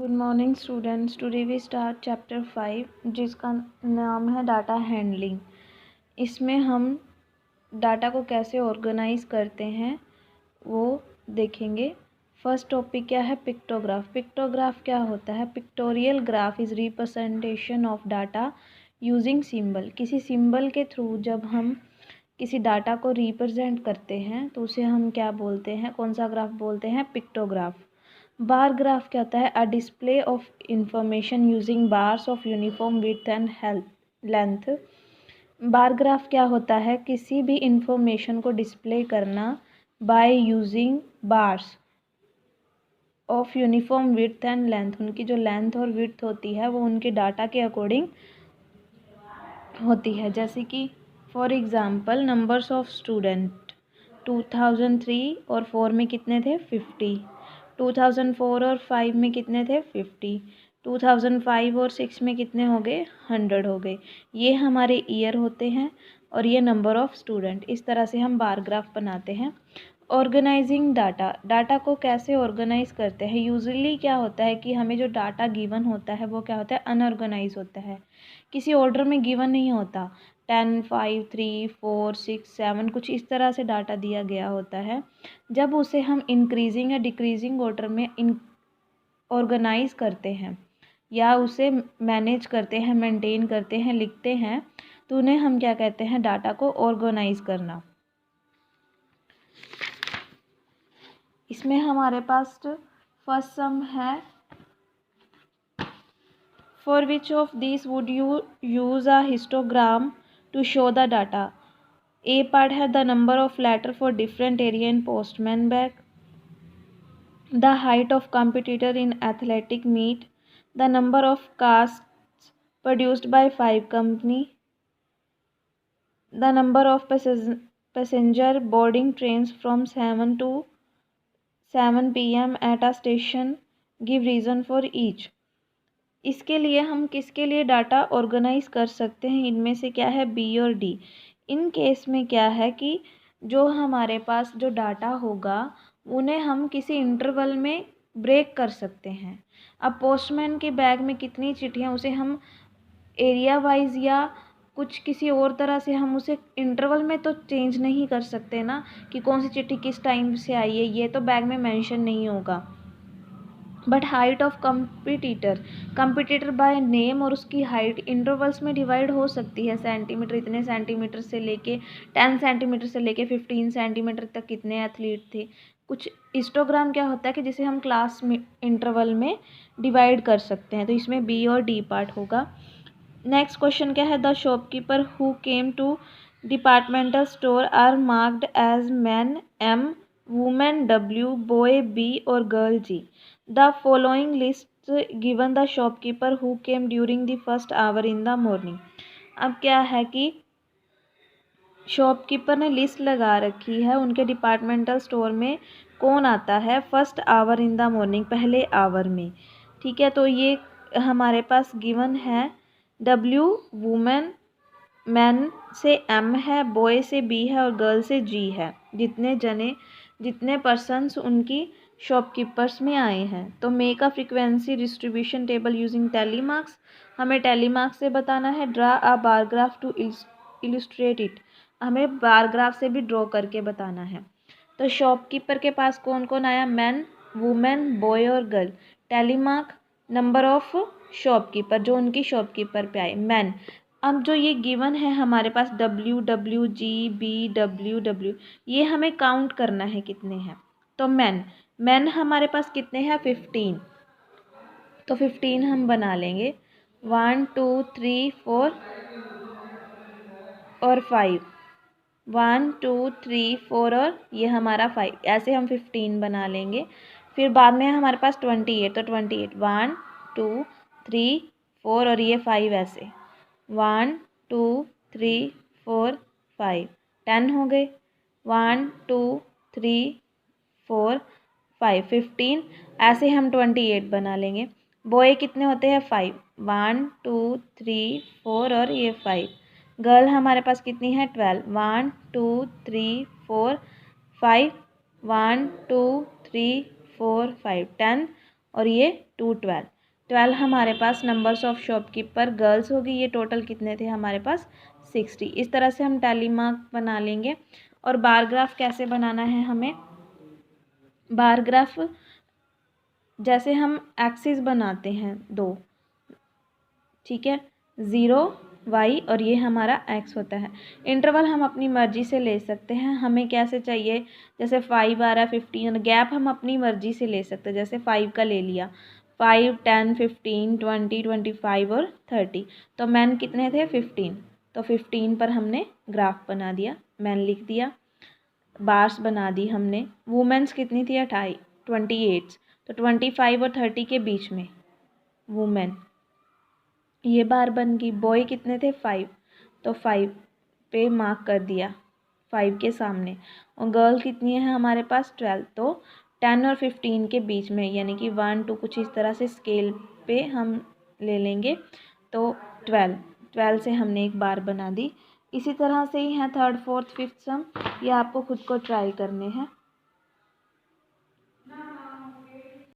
Good morning students. Today we start chapter 5 जिसका नाम है डाटा हैंडलिंग। इसमें हम डाटा को कैसे ऑर्गेनाइज करते हैं वो देखेंगे। फर्स्ट टॉपिक क्या है? पिक्टोग्राफ। पिक्टोग्राफ क्या होता है? Pictorial graph is representation of data using symbol. किसी सिंबल के थ्रू जब हम किसी डाटा को रिप्रेजेंट करते हैं तो उसे हम क्या बोलते हैं? कौन सा ग्राफ बोलते हैं? पिक्टोग्राफ। बार ग्राफ क्या होता है? A display of information using bars of uniform width and length. Bar graph क्या होता है? किसी भी इंफॉर्मेशन को डिस्प्ले करना by using bars of uniform width and length. उनकी जो लेंथ और विड्थ होती है वो उनके डाटा के अकॉर्डिंग होती है। जैसे कि for example numbers of student 2003 और 4 में कितने थे? 50। 2004 और 5 में कितने थे? 50। 2005 और 6 में कितने हो गए? 100 हो गए। ये हमारे ईयर होते हैं और ये नंबर ऑफ स्टूडेंट। इस तरह से हम बार ग्राफ बनाते हैं। Organising data. डाटा को कैसे ऑर्गेनाइज करते हैं? यूजुअली क्या होता है कि हमें जो डाटा गिवन होता है वो क्या होता है? अनऑर्गेनाइज होता है, किसी ऑर्डर में गिवन नहीं होता। 10, 5, 3, 4, 6, 7 कुछ इस तरह से डाटा दिया गया होता है। जब उसे हम इंक्रीजिंग या डिक्रीजिंग ऑर्डर में ऑर्गेनाइज करते हैं या उसे मैनेज करते हैं, मेंटेन करते हैं, लिखते हैं तो उन्हें हम क्या कहते हैं? डाटा को ऑर्गेनाइज करना। इसमें हमारे पास फर्स्ट सम है, for which of this would you use a histogram to show the data? A part है the number of letter for different area in postman bag, the height of competitor in athletic meet, the number of cars produced by 5 company, the number of passenger boarding trains from 7 to 7 p.m. at a station, give reason for each। इसके लिए हम किसके लिए data organise कर सकते हैं? इनमें से क्या है? बी और डी। इन केस में क्या है कि जो हमारे पास जो डाटा होगा उन्हें हम किसी इंटरवल में ब्रेक कर सकते हैं। अब पोस्टमैन के बैग में कितनी चिट्ठियाँ, उसे हम एरिया वाइज या कुछ किसी और तरह से हम उसे इंटरवल में तो चेंज नहीं कर सकते ना कि कौन सी चिट्ठी किस टाइम से आई है, ये तो बैग में मेंशन नहीं होगा। But height of competitor by name और उसकी हाइट इंटरवल्स में डिवाइड हो सकती है। सेंटीमीटर, इतने सेंटीमीटर से लेके 10 सेंटीमीटर से लेके 15 सेंटीमीटर तक कितने एथलीट थे। कुछ हिस्टोग्राम क्या होता है कि जिसे हम क्लास में इंटरवल में डिवाइड कर सकते हैं। तो इसमें बी और डी पार्ट होगा। नेक्स्ट क्वेश्चन क्या है? The shopkeeper who came to departmental store are marked as man M, women W, boy B और girl G। The following list given the shopkeeper who came during the first hour in the morning। अब क्या है कि shopkeeper ने list लगा रखी है उनके डिपार्टमेंटल स्टोर में कौन आता है first hour in the morning, पहले आवर में। ठीक है, तो ये हमारे पास गिवन है W वुमेन, मैन से M है, बॉय से B है और गर्ल से G है। जितने पर्सन्स उनकी शॉपकीपर्स में आए हैं। तो make a frequency distribution table using tally marks. हमें टैली मार्क्स से बताना है। Draw a bar graph to illustrate it. हमें बार ग्राफ से भी ड्रॉ करके बताना है। तो शॉपकीपर के पास कौन कौन आया? मैन, वुमेन, बॉय और girl. Tally mark number of shopkeeper, जो उनकी शॉपकीपर पे आए, मैन। अब जो ये गिवन है हमारे पास W W G B W W, ये हमें काउंट करना है कितने हैं। तो मैन हमारे पास कितने हैं? 15। तो 15 हम बना लेंगे। 1 2 3 4 और 5। 1 2 3 4 और ये हमारा 5, ऐसे हम 15 बना लेंगे। फिर बाद में हमारे पास 28, तो 28 1 2 3 4 और ये 5 ऐसे 1 2 3 4 5 10 हो गए। 1 2 3 4 5 15, ऐसे हम 28 बना लेंगे। बॉय कितने होते हैं? 5 1 2 3 4 और ये 5। गर्ल हमारे पास कितनी है? 12 1 2 3 4 5 1 2 3 4 5 10 और ये 2 12। 12 हमारे पास नंबर्स ऑफ शॉपकीपर गर्ल्स होगी। ये टोटल कितने थे हमारे पास 60। इस तरह से हम टैली मार्क बना लेंगे। और बार ग्राफ कैसे बनाना है हमें, बार ग्राफ जैसे हम एक्सिस बनाते हैं दो, ठीक है, 0 y और ये हमारा x होता है। इंटरवल हम अपनी मर्जी से ले सकते हैं, हमें कैसे चाहिए, जैसे 5 आ रहा है 15, गैप हम अपनी मर्जी से ले सकते हैं, जैसे 5 का ले लिया, 5 10 15 20 25 और 30। तो मैन कितने थे 15, तो 15 पर हमने ग्राफ बना दिया, मैन लिख दिया, बार्स बना दी हमने। वुमेन्स कितनी थी 28, तो 25 और 30 के बीच में वुमेन, ये बार बन गई। बॉय कितने थे 5, तो 5 पे मार्क कर दिया 5 के सामने। और गर्ल कितनी है हमारे पास 12, तो 10 और 15 के बीच में, यानी कि 1 2 कुछ इस तरह से स्केल पे हम ले लेंगे, तो 12 से हमने एक बार बना दी। इसी तरह से ही है थर्ड फोर्थ फिफ्थ सम, ये आपको खुद को ट्राई करने हैं।